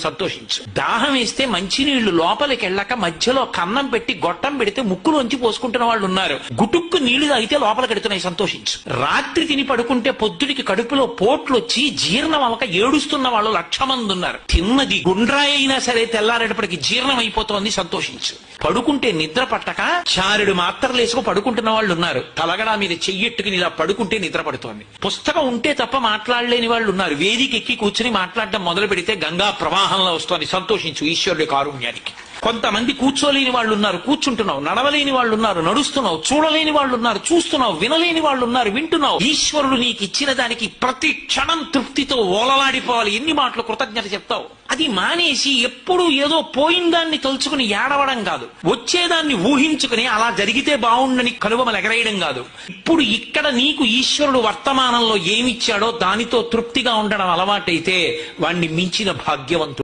సంతోషించు. దాహం వేస్తే మంచినీళ్లు లోపలికి వెళ్ళక మధ్యలో కన్నం పెట్టి గొట్టం పెడితే ముక్కులోంచి పోసుకుంటున్న వాళ్ళు ఉన్నారు. గుటుక్కు నీళ్లు తాగితే లోపలికి ఎడుతున్నాయి, సంతోషించు. రాత్రి తిని పడుకుంటే పొద్దుడికి కడుపులో పోట్లు వచ్చి జీర్ణం అవక ఏడుస్తున్న వాళ్ళు 1,00,000 మంది ఉన్నారు. తిన్నది గుండ్రాయి అయినా సరే తెల్లారేటప్పటికి జీర్ణం అయిపోతోంది, సంతోషించు. పడుకుంటే నిద్ర పట్టక చారుడు మాత్రలు వేసుకు పడుకుంటున్న వాళ్ళు ఉన్నారు. తలగడా మీద చెయ్యెట్టుకుని ఇలా పడుకుంటే నిద్ర పడుతోంది. పుస్తకం ఉంటే తప్ప మాట్లాడలేని వాళ్ళు ఉన్నారు. వేదిక ఎక్కి కూర్చుని మాట్లాడడం మొదలు పెడితే గంగా ప్రవాహంలో వస్తోంది, సంతోషించు ఈశ్వరుడి కారుణ్యానికి. కొంతమంది కూర్చోలేని వాళ్ళు ఉన్నారు, కూర్చుంటున్నావు. నడవలేని వాళ్ళు ఉన్నారు, నడుస్తున్నావు. చూడలేని వాళ్ళు ఉన్నారు, చూస్తున్నావు. వినలేని వాళ్ళు ఉన్నారు, వింటున్నావు. ఈశ్వరుడు నీకు ఇచ్చిన దానికి ప్రతి క్షణం తృప్తితో ఓలలాడిపోవాలి. ఎన్ని మాటలు కృతజ్ఞత చెప్తావు? అది మానేసి ఎప్పుడు ఏదో పోయిన దాన్ని తలుచుకుని ఏడవడం కాదు, వచ్చేదాన్ని ఊహించుకుని అలా జరిగితే బాగుండని కనుబొమలు ఎగరేయడం కాదు. ఇప్పుడు ఇక్కడ నీకు ఈశ్వరుడు వర్తమానంలో ఏమిచ్చాడో దానితో తృప్తిగా ఉండడం అలవాటైతే వాణ్ణి మించిన భాగ్యవంతుడు